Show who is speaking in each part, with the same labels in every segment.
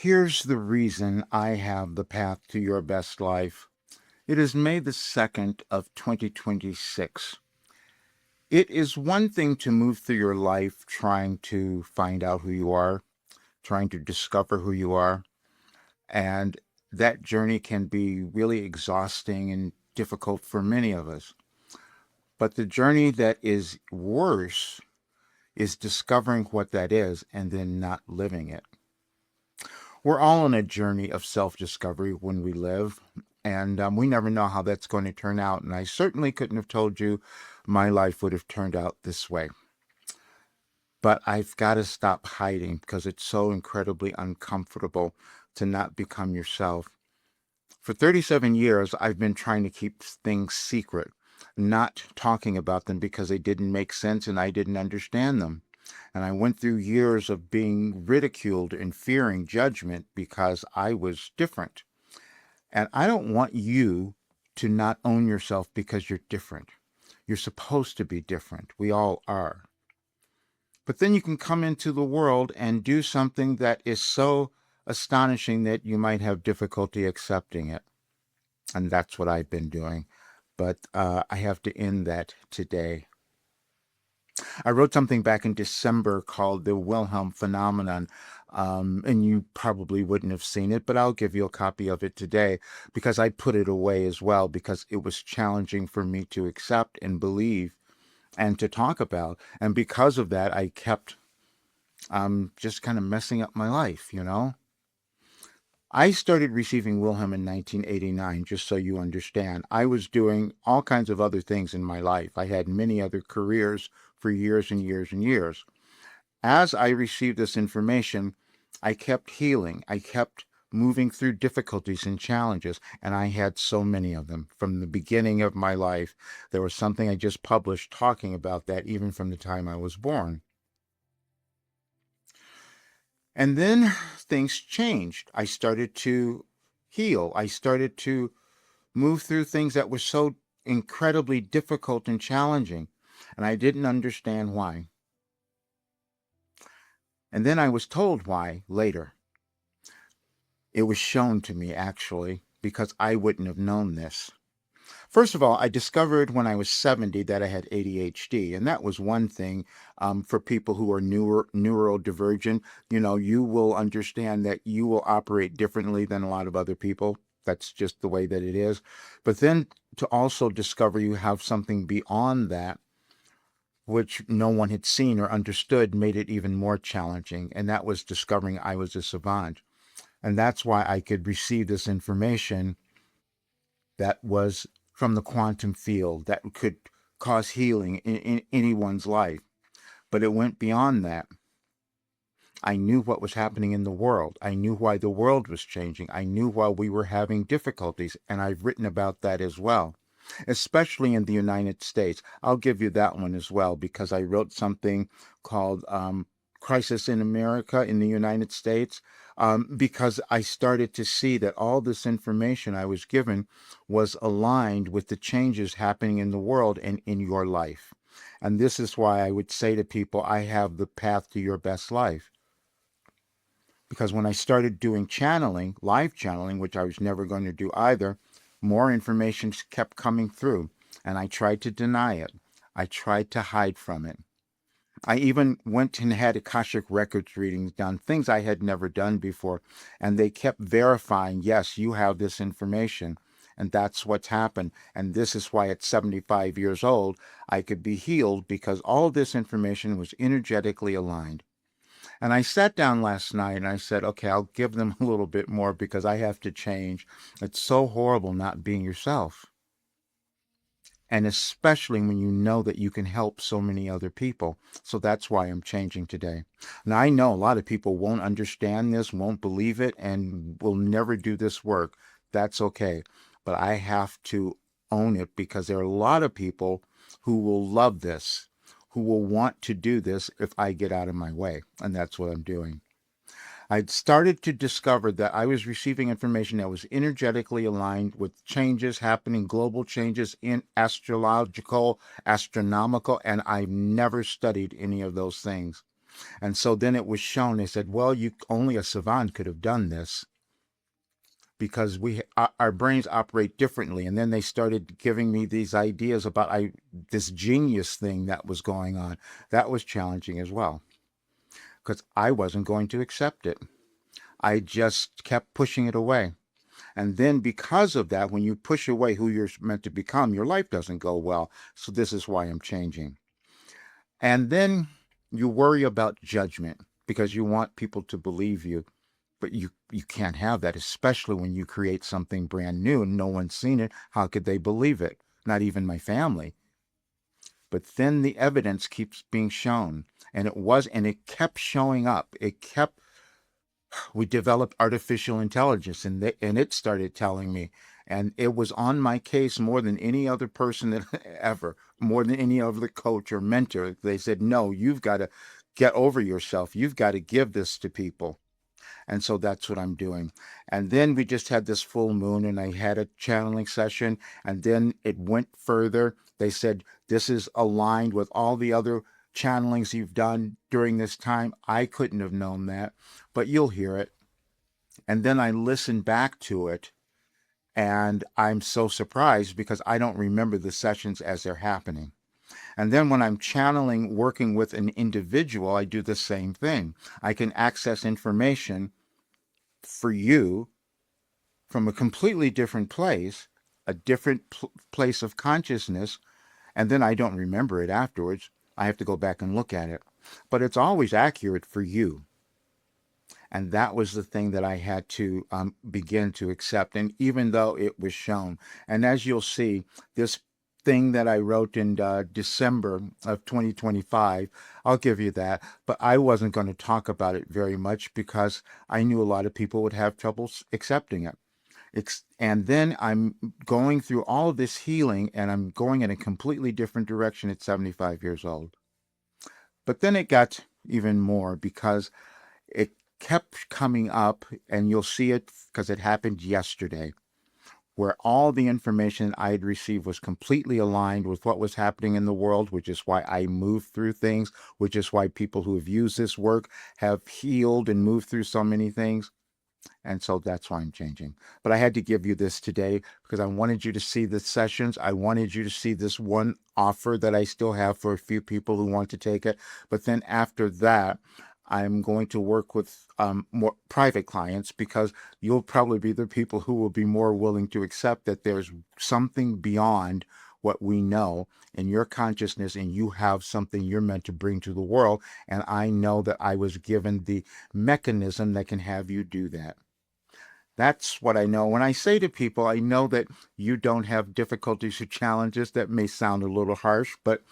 Speaker 1: Here's the reason I have the path to your best life. It is May the 2nd of 2026. It is one thing to move through your life trying to find out who you are, trying to discover who you are, and that journey can be really exhausting and difficult for many of us. But the journey that is worse is discovering what that is and then not living it. We're all on a journey of self-discovery when we live, and we never know how that's going to turn out. And I certainly couldn't have told you my life would have turned out this way. But I've got to stop hiding because it's so incredibly uncomfortable to not become yourself. For 37 years, I've been trying to keep things secret, not talking about them because they didn't make sense and I didn't understand them. And I went through years of being ridiculed and fearing judgment because I was different. And I don't want you to not own yourself because you're different. You're supposed to be different. We all are. But then you can come into the world and do something that is so astonishing that you might have difficulty accepting it. And that's what I've been doing. But I have to end that today. I wrote something back in December called the Wilhelm Phenomenon, and you probably wouldn't have seen it, but I'll give you a copy of it today because I put it away as well because it was challenging for me to accept and believe and to talk about. And because of that, I kept just kind of messing up my life, you know? I started receiving Wilhelm in 1989, just so you understand. I was doing all kinds of other things in my life. I had many other careers for years and years and years. As I received this information, I kept healing. I kept moving through difficulties and challenges, and I had so many of them. From the beginning of my life, there was something I just published talking about that even from the time I was born. And then things changed. I started to heal. I started to move through things that were so incredibly difficult and challenging, and I didn't understand why. And then I was told why later. It was shown to me, actually, because I wouldn't have known this. First of all, I discovered when I was 70 that I had ADHD, and that was one thing for people who are neurodivergent. You know, you will understand that you will operate differently than a lot of other people. That's just the way that it is. But then to also discover you have something beyond that, which no one had seen or understood, made it even more challenging. And that was discovering I was a savant. And that's why I could receive this information that was from the quantum field that could cause healing in anyone's life. But it went beyond that. I knew what was happening in the world. I knew why the world was changing. I knew why we were having difficulties, and I've written about that as well, especially in the United States. I'll give you that one as well because I wrote something called Crisis in America in the United States, because I started to see that all this information I was given was aligned with the changes happening in the world and in your life. And this is why I would say to people, I have the path to your best life. Because when I started doing channeling, live channeling, which I was never going to do either, more information kept coming through, and I tried to deny it. I tried to hide from it. I even went and had Akashic records readings done, things I had never done before, and they kept verifying, yes, you have this information, and that's what's happened. And this is why at 75 years old, I could be healed because all this information was energetically aligned. And I sat down last night and I said, okay, I'll give them a little bit more because I have to change. It's so horrible not being yourself. And especially when you know that you can help so many other people. So that's why I'm changing today. Now, I know a lot of people won't understand this, won't believe it, and will never do this work. That's okay. But I have to own it because there are a lot of people who will love this, who will want to do this if I get out of my way. And that's what I'm doing. I'd started to discover that I was receiving information that was energetically aligned with changes happening, global changes in astrological, astronomical, and I've never studied any of those things. And so then it was shown, they said, well, you only a savant could have done this because our brains operate differently. And then they started giving me these ideas about this genius thing that was going on. That was challenging as well because I wasn't going to accept it. I just kept pushing it away. And then because of that, when you push away who you're meant to become, your life doesn't go well. So this is why I'm changing. And then you worry about judgment because you want people to believe you. But you can't have that, especially when you create something brand new and no one's seen it. How could they believe it? Not even my family. But then the evidence keeps being shown. And it kept showing up. We developed artificial intelligence and it started telling me, and it was on my case more than any other person that ever, more than any other coach or mentor. They said, no, you've got to get over yourself. You've got to give this to people. And so that's what I'm doing. And then we just had this full moon and I had a channeling session, and then it went further. They said, this is aligned with all the other channelings you've done during this time. I couldn't have known that, but you'll hear it. And then I listened back to it, and I'm so surprised because I don't remember the sessions as they're happening. And then when I'm channeling, working with an individual, I do the same thing. I can access information for you from a completely different place, a different place of consciousness, and then I don't remember it afterwards. I have to go back and look at it. But it's always accurate for you. And that was the thing that I had to begin to accept. And even though it was shown, and as you'll see, this thing that I wrote in December of 2025, I'll give you that. But I wasn't going to talk about it very much because I knew a lot of people would have trouble accepting it. And then I'm going through all of this healing and I'm going in a completely different direction at 75 years old. But then it got even more because it kept coming up, and you'll see it because it happened yesterday, where all the information I had received was completely aligned with what was happening in the world, which is why I moved through things, which is why people who have used this work have healed and moved through so many things. And so that's why I'm changing. But I had to give you this today because I wanted you to see the sessions. I wanted you to see this one offer that I still have for a few people who want to take it. But then after that, I'm going to work with more private clients because you'll probably be the people who will be more willing to accept that there's something beyond what we know in your consciousness, and you have something you're meant to bring to the world. And I know that I was given the mechanism that can have you do that. That's what I know. When I say to people, I know that you don't have difficulties or challenges. That may sound a little harsh, but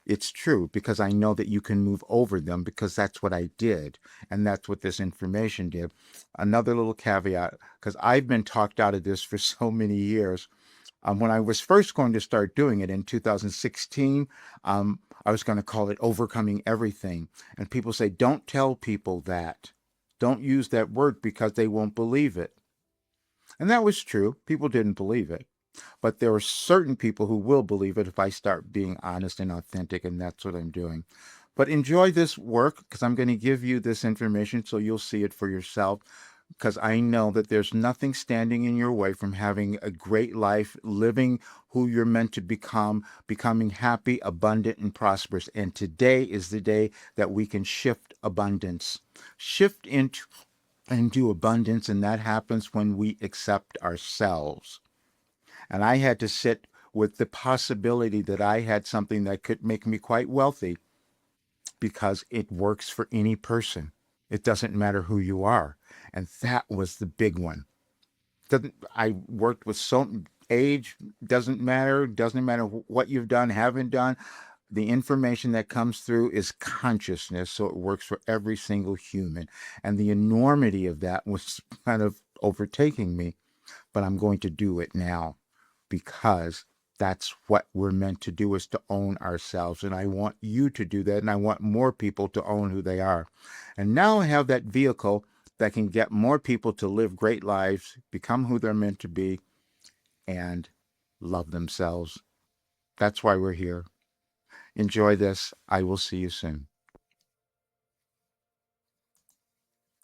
Speaker 1: it's true because I know that you can move over them because that's what I did. And that's what this information did. Another little caveat, because I've been talked out of this for so many years. When I was first going to start doing it in 2016, I was going to call it overcoming everything. And people say, don't tell people that. Don't use that word because they won't believe it. And that was true. People didn't believe it. But there are certain people who will believe it if I start being honest and authentic, and that's what I'm doing. But enjoy this work because I'm going to give you this information so you'll see it for yourself, because I know that there's nothing standing in your way from having a great life, living who you're meant to become, becoming happy, abundant, and prosperous. And today is the day that we can shift abundance, shift into abundance, and that happens when we accept ourselves. And I had to sit with the possibility that I had something that could make me quite wealthy because it works for any person. It doesn't matter who you are. And that was the big one. I worked with age doesn't matter what you've done, haven't done. The information that comes through is consciousness, so it works for every single human. And the enormity of that was kind of overtaking me, but I'm going to do it now because that's what we're meant to do, is to own ourselves. And I want you to do that. And I want more people to own who they are. And now I have that vehicle that can get more people to live great lives, become who they're meant to be, and love themselves. That's why we're here. Enjoy this. I will see you soon.